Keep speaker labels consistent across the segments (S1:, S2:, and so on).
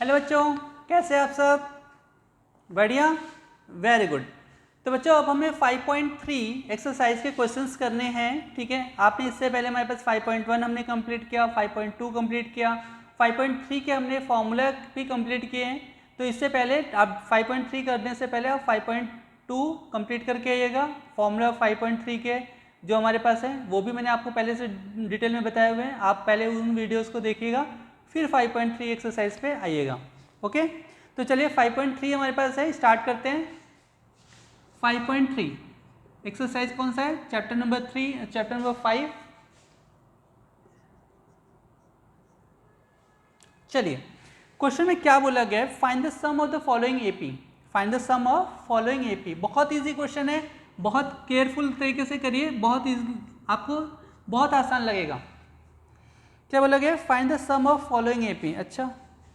S1: Hello बच्चों, कैसे आप सब? बढ़िया, वेरी गुड। तो बच्चों अब हमें 5.3 एक्सरसाइज के क्वेश्चंस करने हैं, ठीक है। आपने इससे पहले हमारे पास 5.1 हमने कंप्लीट किया, 5.2 कंप्लीट किया, 5.3 के हमने फॉर्मूला भी कंप्लीट किए हैं। तो इससे पहले आप 5.3 करने से पहले आप 5.2 कंप्लीट करके आइएगा। फॉर्मूला 5.3 के जो हमारे पास है वो भी मैंने आपको पहले से डिटेल में बताए हुए हैं, आप पहले उन वीडियोज़ को देखिएगा, फिर 5.3 एक्सरसाइज पे आइएगा। ओके, तो चलिए 5.3 हमारे पास है, स्टार्ट करते हैं। 5.3 एक्सरसाइज कौन सा है? Chapter number 3, chapter number 5। चलिए, क्वेश्चन में क्या बोला गया है? Find the sum of the following AP. Find the sum of following AP. बहुत इजी क्वेश्चन है, बहुत केयरफुल तरीके से करिए, बहुत इजी, आपको बहुत आसान लगेगा। क्या बोला गया? Find the sum of following AP. अच्छा,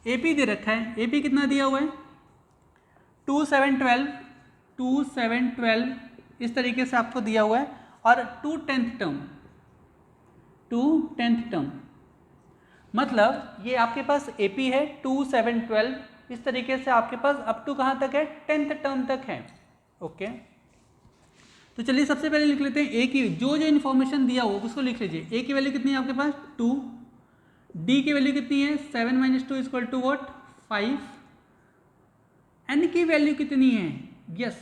S1: एपी दे रखा है, एपी कितना दिया हुआ है? 2 7 12, 2 7 12 इस तरीके से आपको दिया हुआ है, और 2 10th टर्म, 2 10th टर्म, मतलब ये आपके पास एपी है 2 7 12, इस तरीके से आपके पास अप टू कहाँ तक है? 10th टर्म तक है। ओके, तो चलिए सबसे पहले लिख लेते हैं ए की जो जो इन्फॉर्मेशन दिया हो उसको लिख लीजिए। ए की वैल्यू कितनी है आपके पास? 2। डी की वैल्यू कितनी है? 7 - 2 इक्वल टू वॉट? 5। एन की वैल्यू कितनी है? यस,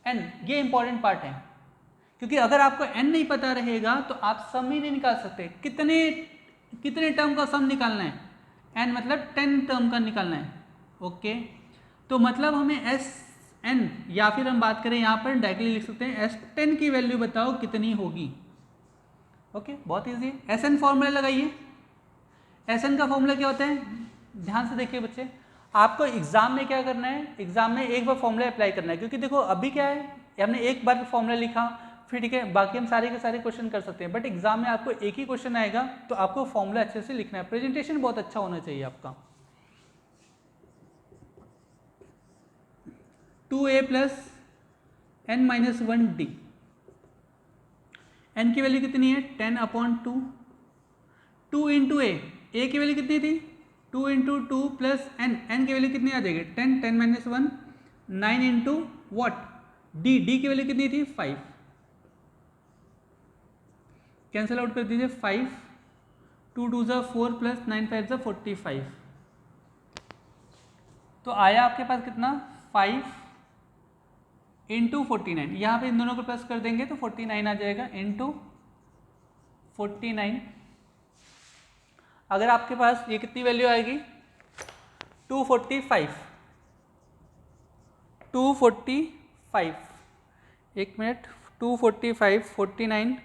S1: एन, ये इंपॉर्टेंट पार्ट है, क्योंकि अगर आपको एन नहीं पता रहेगा तो आप सम ही नहीं निकाल सकते। कितने टर्म का सम निकालना है? एन मतलब 10 टर्म का निकालना है। ओके, तो मतलब हमें एस एन, या फिर हम बात करें यहाँ पर डायरेक्टली लिख सकते हैं एस 10 की वैल्यू बताओ कितनी होगी। ओके, बहुत ईजी है। एस एन फॉर्मूला लगाइए। एस एन का फॉर्मूला क्या होता है? ध्यान से देखिए बच्चे, आपको एग्जाम में क्या करना है? एग्जाम में एक बार फॉर्मूला अप्लाई करना है, क्योंकि देखो अभी क्या है, हमने एक बार फॉर्मूला लिखा फिर ठीक है, बाकी हम सारे के सारे क्वेश्चन कर सकते हैं, बट एग्जाम में आपको एक ही क्वेश्चन आएगा, तो आपको फॉर्मूला अच्छे से लिखना है। प्रेजेंटेशन बहुत अच्छा होना चाहिए आपका। 2a + n - 1d, n की वैल्यू कितनी है? 10/2। 2 इंटू ए की वैल्यू कितनी थी? 2 × 2 + n, n की वैल्यू कितनी आ जाएगी? 10, 10 - 1, 9 इंटू वॉट? डी, डी की वैल्यू कितनी थी? 5। कैंसिल आउट कर दीजिए, 5, 2 2 = 4 + 9 5 = 45। तो आया आपके पास कितना? 5 इंटू 49। यहाँ पे इन दोनों को प्लस कर देंगे तो 49 आ जाएगा, इंटू 49। अगर आपके पास ये कितनी वैल्यू आएगी? 245, 245, एक मिनट, 245, 49,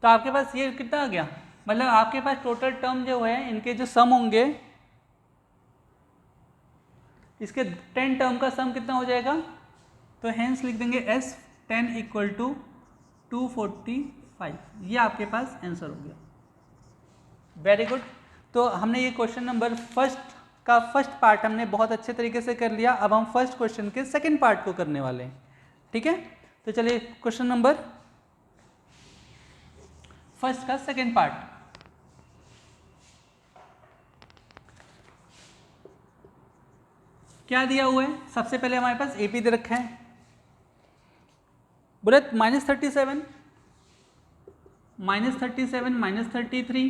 S1: तो आपके पास ये कितना आ गया? मतलब आपके पास टोटल टर्म जो है इनके जो सम होंगे, इसके 10 टर्म का सम कितना हो जाएगा? तो हेंस लिख देंगे S 10 = 245। ये आपके पास आंसर हो गया। Very good. तो हमने ये क्वेश्चन नंबर फर्स्ट पार्ट हमने बहुत अच्छे तरीके से कर लिया। अब हम फर्स्ट क्वेश्चन के सेकंड पार्ट को करने वाले हैं, ठीक है। तो चलिए क्वेश्चन नंबर फर्स्ट का सेकंड पार्ट। क्या दिया हुआ है? सबसे पहले हमारे पास एपी दे रखा है, बोले -37, -37, -33,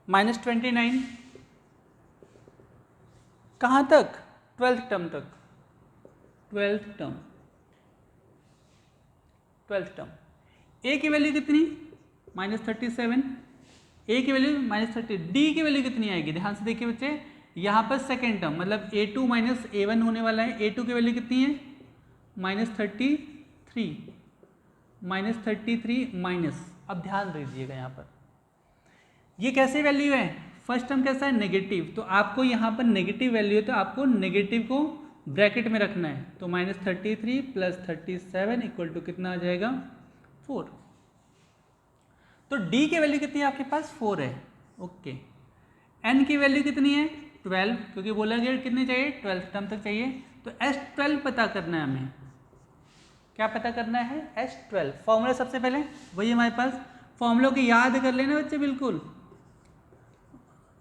S1: -29, कहाँ तक? 12th टर्म तक, 12th टर्म, 12th टर्म। ए की वैल्यू कितनी? -37, ए की वैल्यू -30, डी की वैल्यू कितनी आएगी? ध्यान से देखिए बच्चे, यहाँ पर सेकेंड टर्म मतलब a2 - a1 होने वाला है। a2 की वैल्यू कितनी है? -33, -33 माइनस, अब ध्यान दीजिएगा यहाँ पर ये कैसे वैल्यू है? फर्स्ट टर्म कैसा है? नेगेटिव, तो आपको यहाँ पर नेगेटिव वैल्यू है तो आपको नेगेटिव को ब्रैकेट में रखना है। तो -33 + 37 इक्वल टू कितना आ जाएगा? 4। तो D की वैल्यू कितनी है आपके पास? 4 है। ओके, N की वैल्यू कितनी है? 12, क्योंकि बोला गया कितनी चाहिए? 12th टर्म तक चाहिए। तो S12 पता करना है हमें। क्या पता करना है? S12। फॉर्मूला सबसे पहले वही हमारे पास, फॉर्मूलों की याद कर लेना बच्चे बिल्कुल।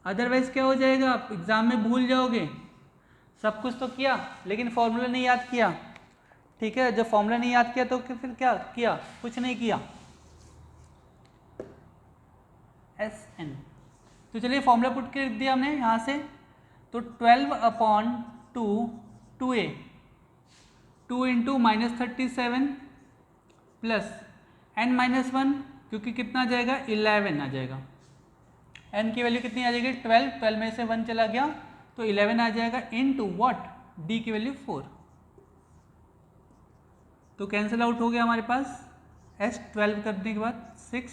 S1: अदरवाइज क्या हो जाएगा, आप एग्जाम में भूल जाओगे। सब कुछ तो किया लेकिन फॉर्मूला नहीं याद किया, ठीक है। जब फॉर्मूला नहीं याद किया तो फिर क्या किया, कुछ नहीं किया। SN, तो चलिए फॉर्मूला पुट कर दिया हमने यहाँ से, तो 12/2 2a 2 इंटू -37 प्लस n-1, क्योंकि कितना आ जाएगा 11 आ जाएगा। n की वैल्यू कितनी आ जाएगी 12 में से 1 चला गया तो 11 आ जाएगा, इनटू व्हाट, d की वैल्यू 4, तो कैंसिल आउट हो गया हमारे पास। S12 करने के बाद 6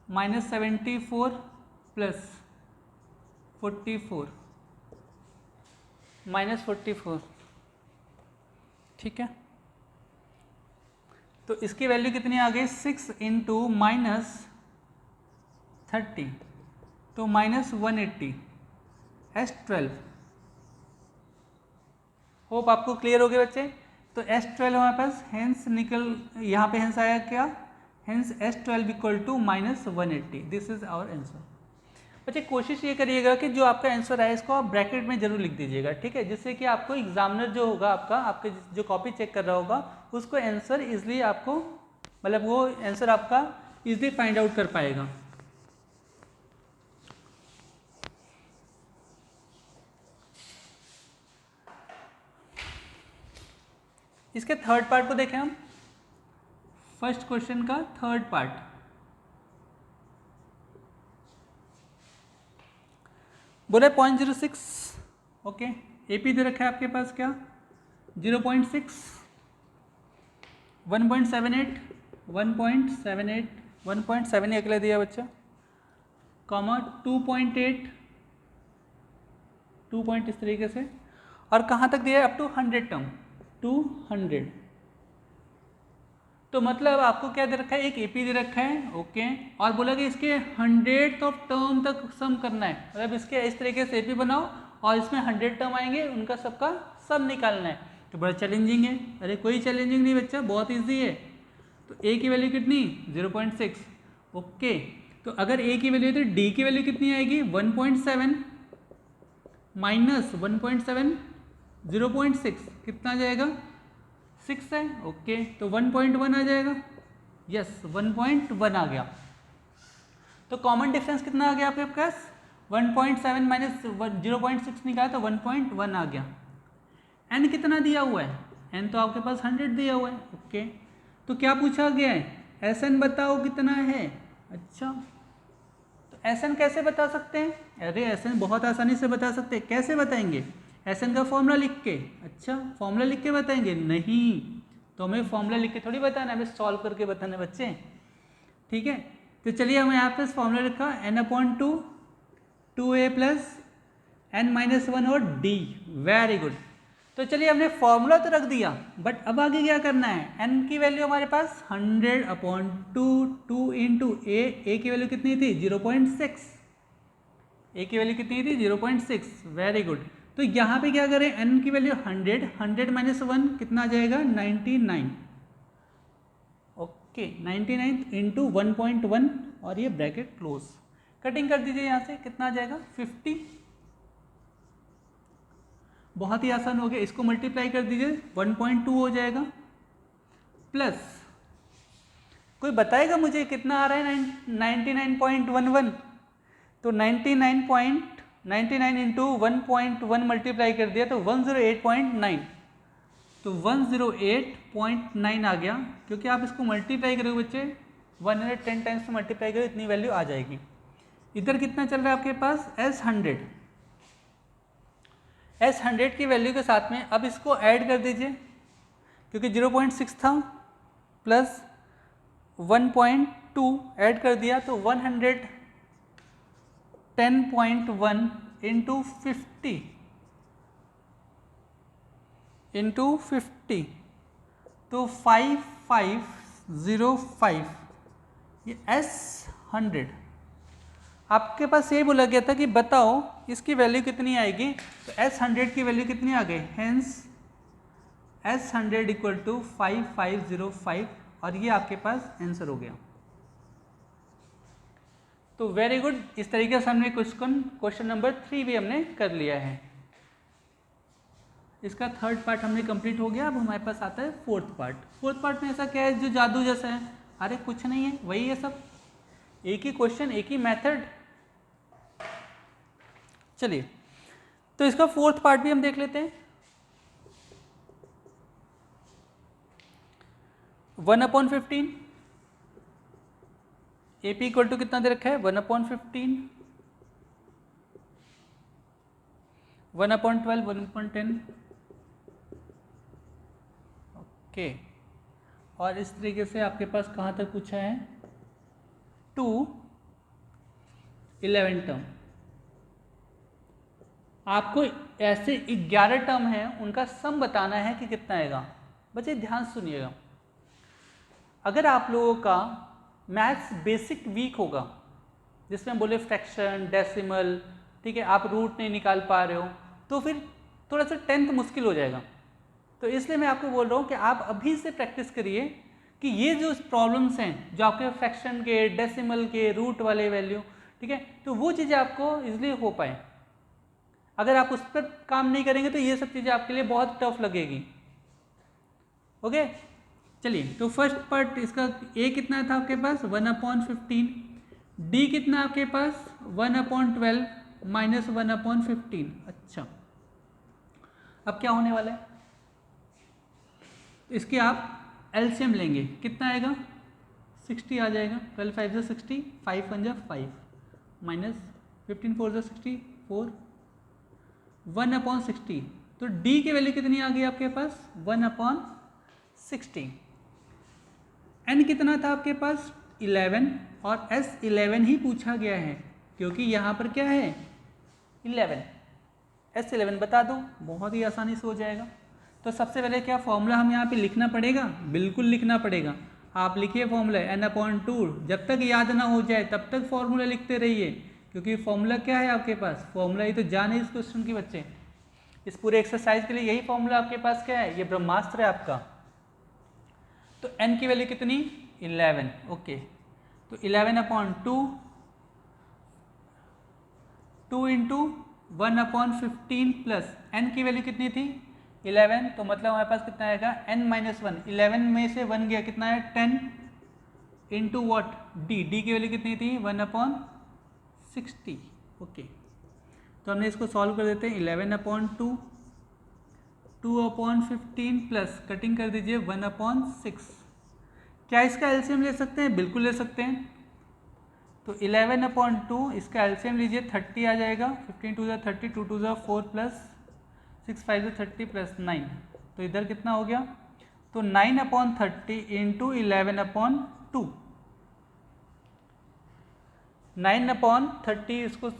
S1: -74 प्लस 44 -44, ठीक है। तो इसकी वैल्यू कितनी आ गई 6 इंटू -30 तो -180 S12। होप आपको क्लियर हो गया बच्चे। तो S12 हमारे पास हेंस निकल, यहाँ पे हेंस आया क्या, hence S12 equal to -180, this is our answer. बच्चे कोशिश ये करिएगा कि जो आपका आंसर है इसको आप ब्रैकेट में जरूर लिख दीजिएगा, ठीक है, जिससे कि आपको एग्जामिनर जो होगा आपका, आपके जो कॉपी चेक कर रहा होगा उसको आंसर इजली आपको, मतलब वो आंसर आपका इजली फाइंड आउट कर पाएगा। इसके थर्ड पार्ट को देखें हम, फर्स्ट क्वेश्चन का थर्ड पार्ट। बोले 0.06, ओके। एपी दे रखा है आपके पास क्या 0.6, 1.78 1.78 अगले दिया बच्चा, कॉमा 2.8 2 पॉइंट इस तरीके से, और कहाँ तक दिया है अप टू 100 टर्म 200। तो मतलब आपको क्या दे रखा है, एक एपी दे रखा है, ओके, और बोला कि इसके 100th ऑफ टर्म तक सम करना है, मतलब इसके इस तरीके से एपी बनाओ और इसमें 100 टर्म आएंगे, उनका सबका सम निकालना है। तो बड़ा चैलेंजिंग है, अरे कोई चैलेंजिंग नहीं बच्चा, बहुत ईजी है। तो ए की वैल्यू कितनी 0.6, ओके। तो अगर ए की वैल्यू है तो डी की वैल्यू कितनी आएगी 1.7 माइनस 1.7 0.6 कितना आ जाएगा 6 है, ओके। तो 1.1 आ जाएगा, यस 1.1 आ गया। तो कॉमन डिफरेंस कितना आ गया आपके पास 1.7 माइनस 0.6 निकाला तो 1.1 आ गया। एन कितना दिया हुआ है, एन तो आपके पास 100 दिया हुआ है, ओके। तो क्या पूछा गया है, एस एन बताओ कितना है। अच्छा, तो एस एन कैसे बता सकते हैं, अरे एस एन बहुत आसानी से बता सकते हैं। कैसे बताएंगे, एस एन का फॉर्मूला लिख के। अच्छा, फॉर्मूला लिख के बताएंगे, नहीं, तो हमें फॉर्मूला लिख के थोड़ी बताना, हमें सॉल्व करके बताना बच्चे, ठीक है। तो चलिए हमें यहाँ पे फॉर्मूला लिखा n/2 2a प्लस n-1 और d, वेरी गुड। तो चलिए हमने फॉर्मूला तो रख दिया, बट अब आगे क्या करना है, n की वैल्यू हमारे पास 100/2 2 इंटू ए की वैल्यू कितनी थी 0.6, ए की वैल्यू कितनी थी 0.6, वेरी गुड। तो यहाँ पे क्या करें, n की वैल्यू 100, 100 माइनस 1 कितना आ जाएगा 99, ओके 99 इंटू 1.1 और ये ब्रैकेट क्लोज, कटिंग कर दीजिए यहाँ से, कितना आ जाएगा 50, बहुत ही आसान हो गया। इसको मल्टीप्लाई कर दीजिए 1.2 हो जाएगा, प्लस कोई बताएगा मुझे कितना आ रहा है 99.11, तो 99 इंटू 1.1 मल्टीप्लाई कर दिया तो 108.9, तो 108.9 आ गया, क्योंकि आप इसको मल्टीप्लाई करोगे बच्चे 110 टाइम्स से मल्टीप्लाई करो इतनी वैल्यू आ जाएगी। इधर कितना चल रहा है आपके पास S100 की वैल्यू के साथ में अब इसको ऐड कर दीजिए, क्योंकि 0.6 था प्लस 1.2 ऐड कर दिया तो 110.1 इंटू 50 तो 5505, ये S100। आपके पास ये बोला गया था कि बताओ इसकी वैल्यू कितनी आएगी, तो S100 की वैल्यू कितनी आ गई, हेंस S100 इक्वल टू 5505, और ये आपके पास आंसर हो गया। तो वेरी गुड, इस तरीके से हमने क्वेश्चन नंबर 3 भी हमने कर लिया है। इसका थर्ड पार्ट हमने कंप्लीट हो गया। अब हमारे पास आता है फोर्थ पार्ट। फोर्थ पार्ट में ऐसा क्या है जो जादू जैसा है? अरे कुछ नहीं है, वही है सब, एक ही क्वेश्चन, एक ही मेथड। चलिए, तो इसका फोर्थ पार्ट भी हम देख लेते हैं। 1/15 AP इक्वल टू कितना दे रखा है? 1/15, 1/12, 1/10। ओके, और इस तरीके से आपके पास कहाँ तक पूछा है? 2 11 टर्म। आपको ऐसे 11 टर्म हैं, उनका सम बताना है कि कितना आएगा। बच्चे ध्यान सुनिएगा, अगर आप लोगों का मैथ्स बेसिक वीक होगा, जिसमें बोले फ्रैक्शन, डेसिमल, ठीक है, आप रूट नहीं निकाल पा रहे हो, तो फिर थोड़ा सा 10th मुश्किल हो जाएगा। तो इसलिए मैं आपको बोल रहा हूँ कि आप अभी से प्रैक्टिस करिए कि ये जो प्रॉब्लम्स हैं जो आपके फ्रैक्शन के, डेसिमल के, रूट वाले वैल्यू, ठीक है, तो वो चीज़ें आपको इजीली हो पाए। अगर आप उस पर काम नहीं करेंगे तो ये सब चीज़ें आपके लिए बहुत टफ लगेगी। ओके, चलिए, तो फर्स्ट पार्ट इसका ए कितना था आपके पास? 1/15। डी कितना आपके पास? 1/12 माइनस 1/15। अच्छा, अब क्या होने वाला है? इसके आप एलसीएम लेंगे, कितना आएगा? 60 आ जाएगा। 12 5 जा 60, 5 1 जा 5, माइनस 15 4 जा 64, 1/60। तो डी की वैल्यू कितनी आ गई आपके पास? 1/60। एन कितना था आपके पास? 11, और एस 11 ही पूछा गया है क्योंकि यहाँ पर क्या है? 11। एस 11 बता दो, बहुत ही आसानी से हो जाएगा। तो सबसे पहले क्या फॉर्मूला हम यहाँ पे लिखना पड़ेगा? बिल्कुल लिखना पड़ेगा। आप लिखिए फॉर्मूला n/2। जब तक याद ना हो जाए तब तक फॉर्मूला लिखते रहिए, क्योंकि फॉर्मूला क्या है आपके पास? फॉर्मूला ही तो जाने इस क्वेश्चन के बच्चे, इस पूरे एक्सरसाइज के लिए यही फॉर्मूला आपके पास क्या है? ये ब्रह्मास्त्र है आपका। तो n की वैल्यू कितनी? 11। ओके, तो 11/2, 2 इंटू 1/15 प्लस n की वैल्यू कितनी थी? 11। तो मतलब हमारे पास कितना आएगा? n-1। 11 में से 1 गया, कितना है? 10 इंटू वॉट? डी। डी की वैल्यू कितनी थी? 1/60। ओके, तो हमने इसको सॉल्व कर देते हैं। 11/2, 2/15 प्लस कटिंग कर दीजिए 1/6। क्या इसका एलसीएम ले सकते हैं? बिल्कुल ले सकते हैं। तो 11/2 इसका एलसीएम लीजिए, 30 आ जाएगा। 15 2 30, 2 2 4 प्लस 6 5 30 प्लस 9, तो इधर कितना हो गया? तो 9/30 इंटू 11/2। 9/30 इसको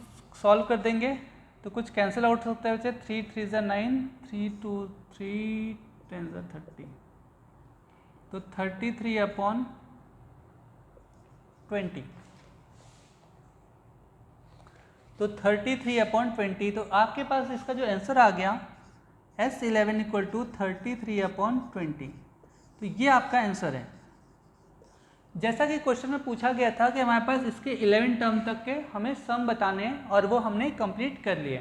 S1: सॉल्व कर देंगे तो कुछ कैंसिल आउट सकता है बच्चे। 3 3 जा 9, 3 2 3 10 जा 30, तो 33/20। तो 33/20, तो आपके पास इसका जो आंसर आ गया S11 इक्वल टू 33/20। तो ये आपका आंसर है। जैसा कि क्वेश्चन में पूछा गया था कि हमारे पास इसके 11 टर्म तक के हमें सम बताने हैं, और वो हमने कंप्लीट कर लिए।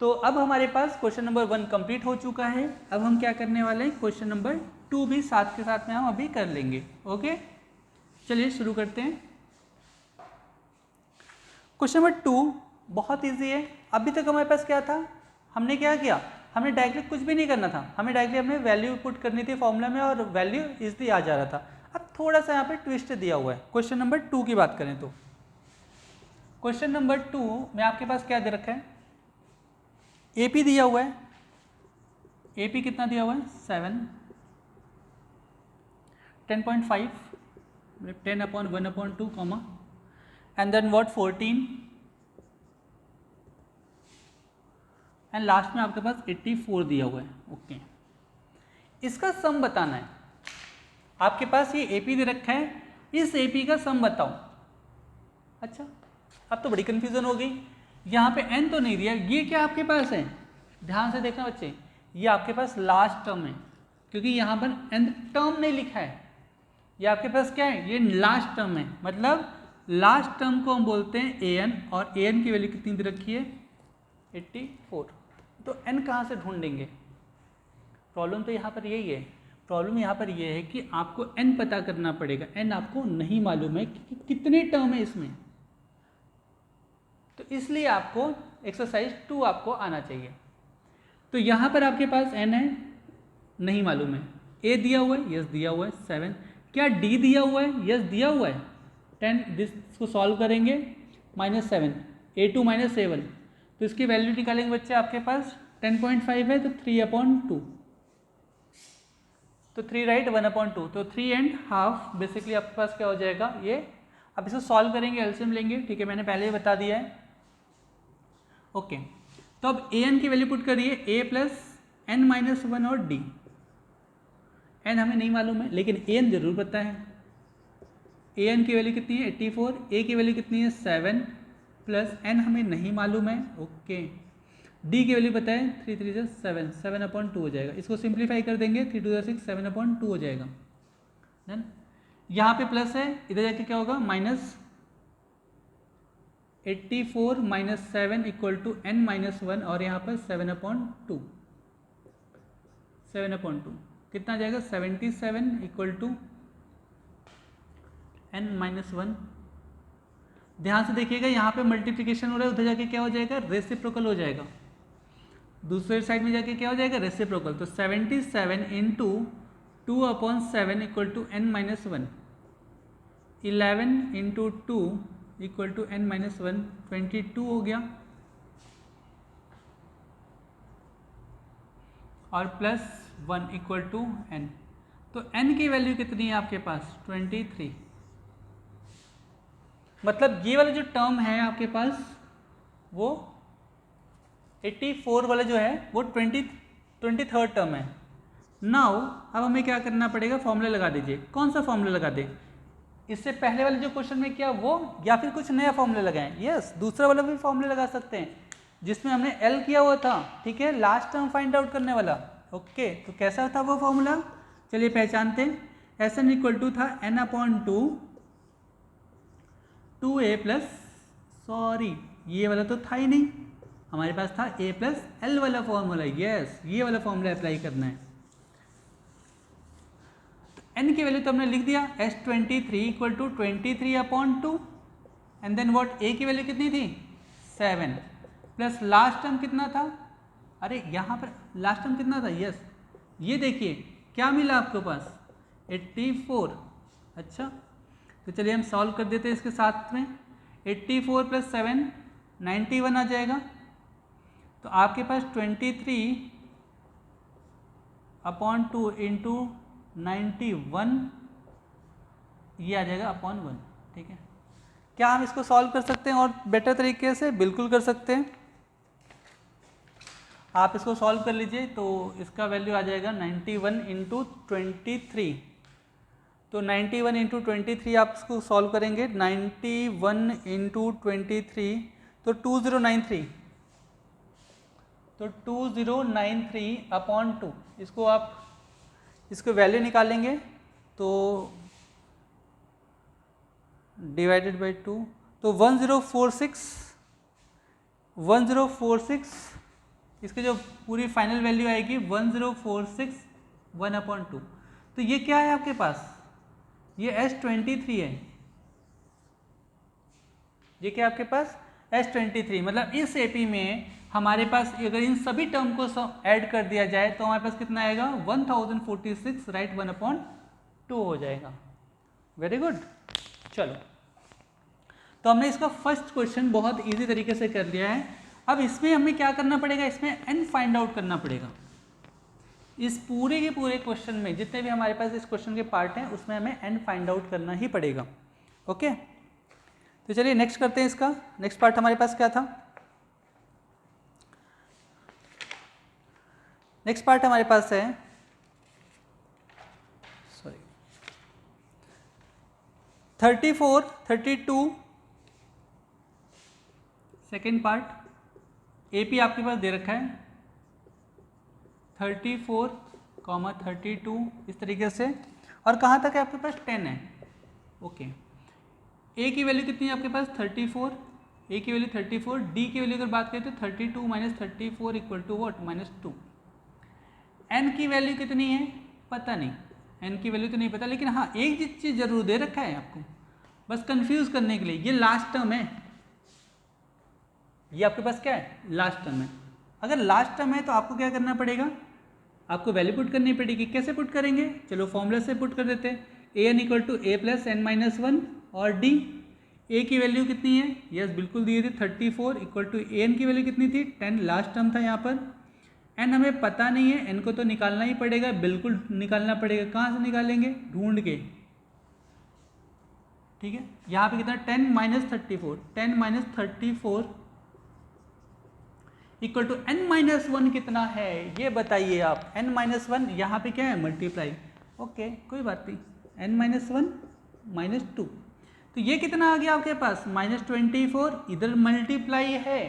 S1: तो अब हमारे पास क्वेश्चन नंबर 1 कंप्लीट हो चुका है। अब हम क्या करने वाले हैं? क्वेश्चन नंबर 2 भी साथ के साथ में हम अभी कर लेंगे। ओके, चलिए शुरू करते हैं। क्वेश्चन नंबर 2 बहुत इजी है। अभी तक हमारे पास क्या था? हमने क्या किया? हमने डायरेक्टली कुछ भी नहीं करना था, हमें डायरेक्टली हमने वैल्यू पुट करनी थी फॉर्मूला में और वैल्यू इजीली आ जा रहा था। अब थोड़ा सा यहाँ पे ट्विस्ट दिया हुआ है। क्वेश्चन नंबर 2 की बात करें तो क्वेश्चन नंबर 2 में आपके पास क्या दे रखा है? एपी दिया हुआ है। एपी कितना दिया हुआ है? 7, 10.5, 10/1/2, and then what? 14, and last में आपके पास 84 दिया हुआ है। ओके, इसका सम बताना है। आपके पास ये एपी दे रखा है, इस एपी का सम बताओ। अच्छा, अब तो बड़ी कंफ्यूजन हो गई। यहाँ पे एन तो नहीं दिया, ये क्या आपके पास है? ध्यान से देखना बच्चे, ये आपके पास लास्ट टर्म है, क्योंकि यहाँ पर एन टर्म नहीं लिखा है। ये आपके पास क्या है? ये लास्ट टर्म है, मतलब लास्ट टर्म को हम बोलते हैं an और an की वैल्यू कितनी दे रखी है 84। तो n कहाँ से ढूंढेंगे? प्रॉब्लम तो यहाँ पर यही है। प्रॉब्लम यहाँ पर यह है कि आपको n पता करना पड़ेगा। n आपको नहीं मालूम है कि कितने टर्म है इसमें, तो इसलिए आपको एक्सरसाइज 2 आपको आना चाहिए। तो यहाँ पर आपके पास n है, नहीं मालूम है। a दिया हुआ है, यस दिया हुआ है 7। क्या d दिया हुआ है? यस दिया हुआ है 10। इसको सॉल्व करेंगे -7 a2 -a1, तो इसकी वैल्यू निकालेंगे बच्चे आपके पास 10.5 है, तो 3/2, तो 3 राइट 1/2, तो 3 एंड हाफ बेसिकली आपके पास क्या हो जाएगा ये। अब इसको सॉल्व करेंगे, एलसीएम लेंगे, ठीक है, मैंने पहले ही बता दिया है। ओके, तो अब an की वैल्यू पुट करिए, a प्लस n माइनस 1 और d। n हमें नहीं मालूम है लेकिन an जरूर पता है। an की वैल्यू कितनी है 84, a की वैल्यू कितनी है 7 प्लस n हमें नहीं मालूम है। ओके, d की वैल्यू पता है 3 3 से 7, 7/2 हो जाएगा। इसको सिंप्लीफाई कर देंगे, 3 2 6, 7/2 हो जाएगा। डन। यहाँ पे प्लस है, इधर जाके क्या होगा -84 minus 7 equal to n minus 1, और यहाँ पर 7/2, 7/2 कितना जाएगा 77 इक्वल टू n माइनस 1। ध्यान से देखिएगा, यहाँ पे मल्टीप्लिकेशन हो रहा है, उधर जाके क्या हो जाएगा रेसिप्रोकल हो जाएगा। दूसरे साइड में जाके क्या हो जाएगा रेसिप्रोकल। तो 77 into 2/7 equal to n minus 1, 11 into 2 equal to n minus 1, 22 हो गया, और प्लस 1 इक्वल टू n। तो n की वैल्यू कितनी है आपके पास 23। मतलब ये वाला जो टर्म है आपके पास वो 84 वाला जो है वो 23rd टर्म है। नाउ अब हमें क्या करना पड़ेगा, फॉर्मूला लगा दीजिए। कौन सा फॉर्मूला लगा दे? इससे पहले वाले जो क्वेश्चन में किया वो, या फिर कुछ नया फॉर्मूला लगाएं? यस, दूसरा वाला भी फॉर्मूला लगा सकते हैं जिसमें हमने L किया हुआ था, ठीक है, लास्ट टर्म फाइंड आउट करने वाला। ओके, तो कैसा था वो फॉर्मूला, चलिए पहचानते हैं। Sn इक्वल टू था n/2 2a प्लस, सॉरी ये वाला तो था ही नहीं, हमारे पास था a प्लस एल वाला फॉर्मूला। यस, ये वाला फॉर्मूला अप्लाई करना है। तो n की वैल्यू तो हमने लिख दिया S23 equal to 23/2, and then what, a की वैल्यू कितनी थी 7 प्लस लास्ट टर्म कितना था, अरे यहाँ पर लास्ट टर्म कितना था, यस ये देखिए क्या मिला आपके पास 84। अच्छा, तो चलिए हम सॉल्व कर देते हैं इसके साथ में। 84 प्लस 7 91 आ जाएगा। तो आपके पास 23/2 इंटू 91 ये आ जाएगा /1, ठीक है। क्या हम इसको सॉल्व कर सकते हैं और बेटर तरीके से? बिल्कुल कर सकते हैं। आप इसको सॉल्व कर लीजिए, तो इसका वैल्यू आ जाएगा 91 इंटू 23। तो 91 इंटू 23 आप इसको सॉल्व करेंगे, 91 इंटू 23 तो 2093, तो 2093/2। इसको आप इसको वैल्यू निकालेंगे तो डिवाइडेड बाई 2, तो 1046 इसकी जो पूरी फाइनल वैल्यू आएगी 1046/1/2। तो ये क्या है आपके पास, ये S23 है। ये क्या आपके पास S23, मतलब इस एपी में हमारे पास अगर इन सभी टर्म को ऐड कर दिया जाए तो हमारे पास कितना आएगा 1046 राइट 1/2 हो जाएगा। Very good. चलो, तो हमने इसका फर्स्ट क्वेश्चन बहुत इजी तरीके से कर लिया है। अब इसमें हमें क्या करना पड़ेगा, इसमें n फाइंड आउट करना पड़ेगा। इस पूरे के पूरे क्वेश्चन में जितने भी हमारे पास इस क्वेश्चन के पार्ट हैं उसमें हमें n फाइंड आउट करना ही पड़ेगा। ओके, तो चलिए नेक्स्ट करते हैं। इसका नेक्स्ट पार्ट हमारे पास क्या था, नेक्स्ट पार्ट हमारे पास है 34 32 सेकेंड पार्ट। एपी आपके पास दे रखा है 34, 32 इस तरीके से, और कहाँ तक है आपके पास 10 है। ओके, ए की वैल्यू कितनी है आपके पास 34, ए की वैल्यू 34, डी की वैल्यू अगर बात करें तो 32 minus 34 equal to what -2। N की वैल्यू कितनी है पता नहीं, एन की वैल्यू तो नहीं पता, लेकिन हाँ एक चीज़ जरूर दे रखा है आपको बस कंफ्यूज करने के लिए, ये लास्ट टर्म है, ये आपके पास क्या है लास्ट टर्म है। अगर लास्ट टर्म है तो आपको क्या करना पड़ेगा, आपको वैल्यू पुट करनी पड़ेगी। कैसे पुट करेंगे, चलो फॉर्मूला से पुट कर देते हैं। A N equal to A plus N minus one, और डी ए की वैल्यू कितनी है, यस बिल्कुल दिए थे 34 इक्वल टू ए एन की वैल्यू कितनी थी 10, लास्ट टर्म था यहाँ पर। एन हमें पता नहीं है, एन को तो निकालना ही पड़ेगा, बिल्कुल निकालना पड़ेगा। कहाँ से निकालेंगे, ढूंढ के, ठीक है। यहाँ पे कितना 10 minus 34, 10 minus 34 equal to N minus one कितना है ये बताइए आप। एन माइनस वन यहाँ पे क्या है मल्टीप्लाई, ओके कोई बात नहीं, N minus one minus two, तो ये कितना आ गया आपके पास -24, इधर मल्टीप्लाई है,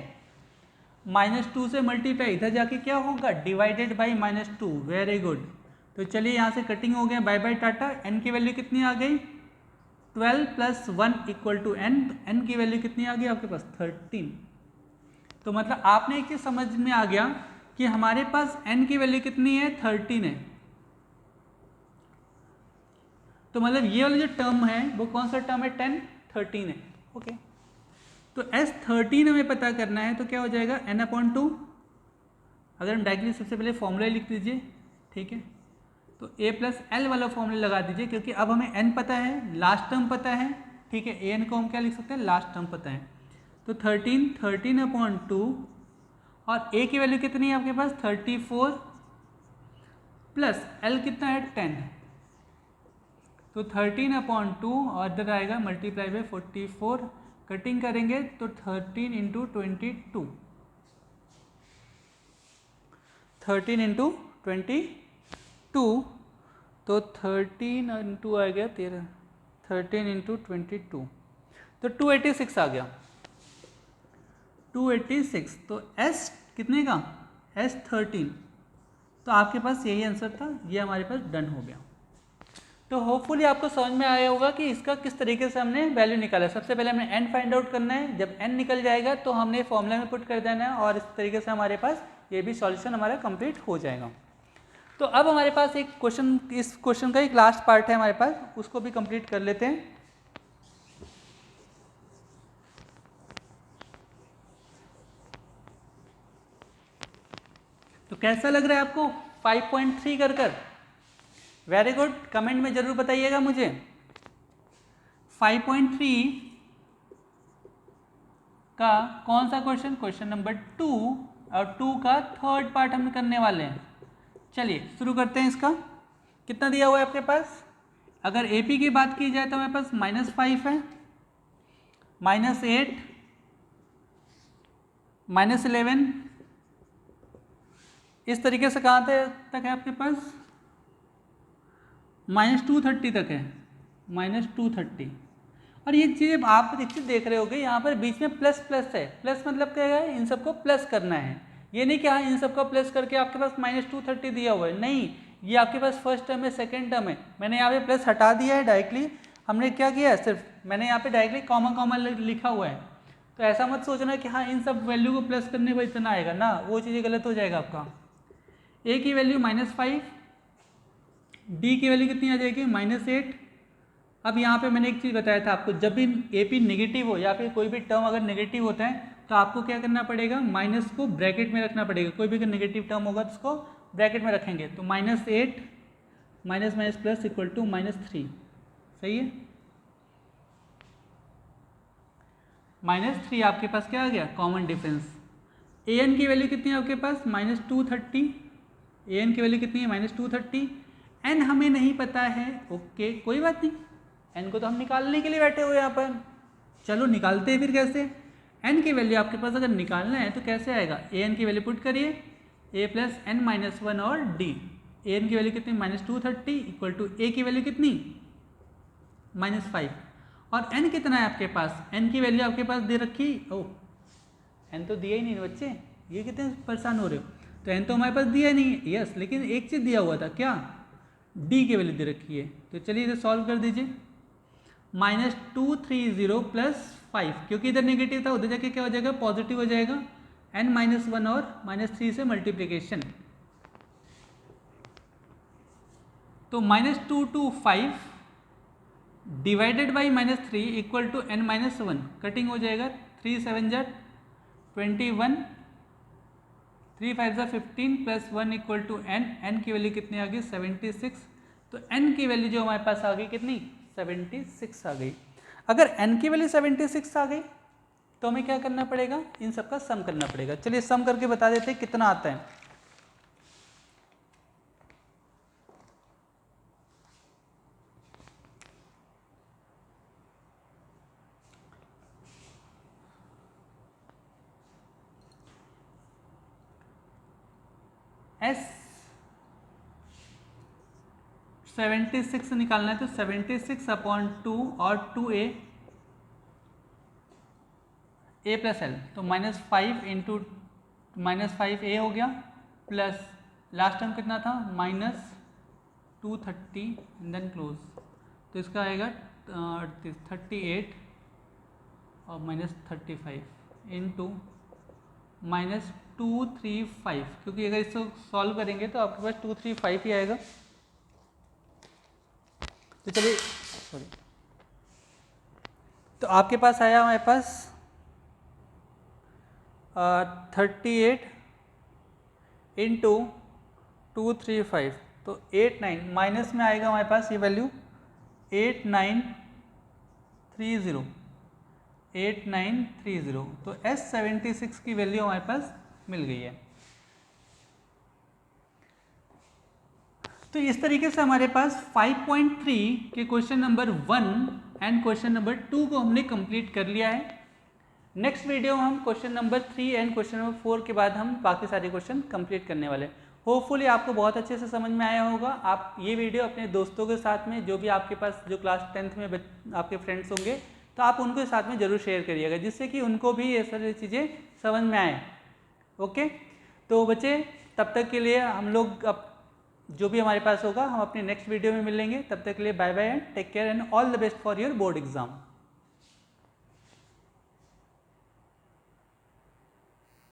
S1: -2 से मल्टीप्लाई, इधर जाके क्या होगा डिवाइडेड बाई -2, वेरी गुड। तो चलिए यहाँ से कटिंग हो गया, बाय बाय टाटा। एन की वैल्यू कितनी आ गई 12 plus 1 equal to N, N की वैल्यू कितनी आ गई आपके पास 13। तो मतलब आपने एक चीज समझ में आ गया कि हमारे पास n की वैल्यू कितनी है 13 है। तो मतलब ये वाला जो टर्म है वो कौन सा टर्म है 10 13 है, ओके। तो S13 हमें पता करना है, तो क्या हो जाएगा n/2। अगर हम डायरेक्टली सबसे पहले फॉर्मूला लिख दीजिए, ठीक है। तो a प्लस एल वाला फॉर्मूला लगा दीजिए, क्योंकि अब हमें n पता है, लास्ट टर्म पता है, ठीक है। an को हम क्या लिख सकते हैं लास्ट टर्म पता है। तो 13/2 और a की वैल्यू कितनी है आपके पास 34 प्लस l कितना है 10, तो 13/2 और इधर आएगा मल्टीप्लाई बाई 44, कटिंग करेंगे तो 13 इंटू 22, 13 इंटू 22, तो 13 इंटू आ गया 13, 13 इंटू 22, तो 286 आ गया 286। तो S कितने का S13, तो आपके पास यही आंसर था, ये हमारे पास डन हो गया। तो होपफुली आपको समझ में आया होगा कि इसका किस तरीके से हमने वैल्यू निकाला। सबसे पहले हमने n फाइंड आउट करना है, जब n निकल जाएगा तो हमने फॉर्मूला में पुट कर देना है, और इस तरीके से हमारे पास ये भी सॉल्यूशन हमारा कंप्लीट हो जाएगा। तो अब हमारे पास एक क्वेश्चन, इस क्वेश्चन का एक लास्ट पार्ट है हमारे पास, उसको भी कंप्लीट कर लेते हैं। तो कैसा लग रहा है आपको 5.3 कर वेरी गुड, कमेंट में जरूर बताइएगा मुझे। 5.3 का कौन सा क्वेश्चन, क्वेश्चन नंबर 2, और 2 का थर्ड पार्ट हम करने वाले हैं। चलिए शुरू करते हैं। इसका कितना दिया हुआ है आपके पास, अगर AP की बात की जाए तो हमारे पास -5 है, -8, -11, इस तरीके से कहाँ तक है आपके पास -230 तक है, -230। और ये चीज़ आप एक चीज़ देख रहे होगे, यहाँ पर बीच में प्लस प्लस है, प्लस मतलब क्या है, इन सबको प्लस करना है। ये नहीं कि हाँ इन सबको प्लस करके आपके पास -230 दिया हुआ है, नहीं, ये आपके पास फर्स्ट टर्म है, सेकेंड टर्म है। मैंने यहाँ पे प्लस हटा दिया है डायरेक्टली, हमने क्या किया है, सिर्फ मैंने यहाँ पे डायरेक्टली कॉमा कॉमा लिखा हुआ है। तो ऐसा मत सोचना कि हाँ इन सब वैल्यू को प्लस करने पर इतना आएगा ना, वो चीज़ गलत हो जाएगा आपका। ए की वैल्यू -5, डी की वैल्यू कितनी आ जाएगी -8। अब यहाँ पे मैंने एक चीज़ बताया था आपको, जब भी AP नेगेटिव हो या फिर कोई भी टर्म अगर नेगेटिव होता है तो आपको क्या करना पड़ेगा, माइनस को ब्रैकेट में रखना पड़ेगा। कोई भी नेगेटिव टर्म होगा तो उसको ब्रैकेट में रखेंगे। तो -8 minus minus plus equal to -3, सही है। -3 आपके पास क्या आ गया, कॉमन डिफरेंस। an की वैल्यू कितनी है आपके पास -230, an की वैल्यू कितनी है -230। n हमें नहीं पता है, ओके कोई बात नहीं, n को तो हम निकालने के लिए बैठे हुए यहाँ पर, चलो निकालते हैं। फिर कैसे, n की वैल्यू आपके पास अगर निकालना है तो कैसे आएगा, an की वैल्यू पुट करिए, a प्लस n माइनस 1 और d, an की वैल्यू कितनी -230 इक्वल टू a की वैल्यू कितनी -5, और n कितना है आपके पास, n की वैल्यू आपके पास दे रखी, ओह n तो दिया ही नहीं बच्चे, ये कितने परेशान हो रहे हो। तो n तो हमारे पास दिया नहीं है, यस, लेकिन एक चीज़ दिया हुआ था, क्या, d की वैल्यू दे रखी है। तो चलिए इसे सॉल्व कर दीजिए। -230 प्लस 5, क्योंकि इधर नेगेटिव था उधर जाके क्या हो जाएगा, पॉजिटिव हो जाएगा। n-1 और -3 से मल्टीप्लिकेशन, तो -225 divided by -3 equal to n-1, cutting हो जाएगा, 3 7 जा 21, 3 5 जा 15 प्लस 1 इक्वल टू n की वैल्यू कितनी आ गई 76। तो n की वैल्यू जो हमारे पास आ गई कितनी 76 आ गई। अगर n की वैल्यू 76 आ गई तो हमें क्या करना पड़ेगा, इन सब का सम करना पड़ेगा। चलिए सम करके बता देते हैं कितना आता है। S 76 निकालना है तो 76/2 और 2a a प्लस एल, तो -5 इंटू -5a हो गया, प्लस लास्ट टर्म कितना था -230 एंड देन क्लोज, तो इसका आएगा 38 और -35 इंटू -235, क्योंकि अगर इसको सॉल्व करेंगे तो आपके पास 235 ही आएगा। तो चलिए सॉरी, तो आपके पास आया हमारे पास 38 इंटू 235, तो 89 माइनस में आएगा हमारे पास ये वैल्यू 8930, तो S76 की वैल्यू हमारे पास मिल गई है। तो इस तरीके से हमारे पास 5.3 के question number 1 and question number 2 को हमने कंप्लीट कर लिया है। नेक्स्ट वीडियो में हम question number 3 and question number 4 के बाद हम बाकी सारे क्वेश्चन कंप्लीट करने वाले हैं। होपफुली आपको बहुत अच्छे से समझ में आया होगा। आप ये वीडियो अपने दोस्तों के साथ में, जो भी आपके पास जो क्लास 10th में आपके फ्रेंड्स होंगे, तो आप उनके साथ में ज़रूर शेयर करिएगा, जिससे कि उनको भी ये सारी चीज़ें समझ में आए। ओके, तो बच्चे तब तक के लिए हम लोग अब जो भी हमारे पास होगा हम अपने नेक्स्ट वीडियो में मिलेंगे। तब तक के लिए bye bye and take care and all the best for your board exam.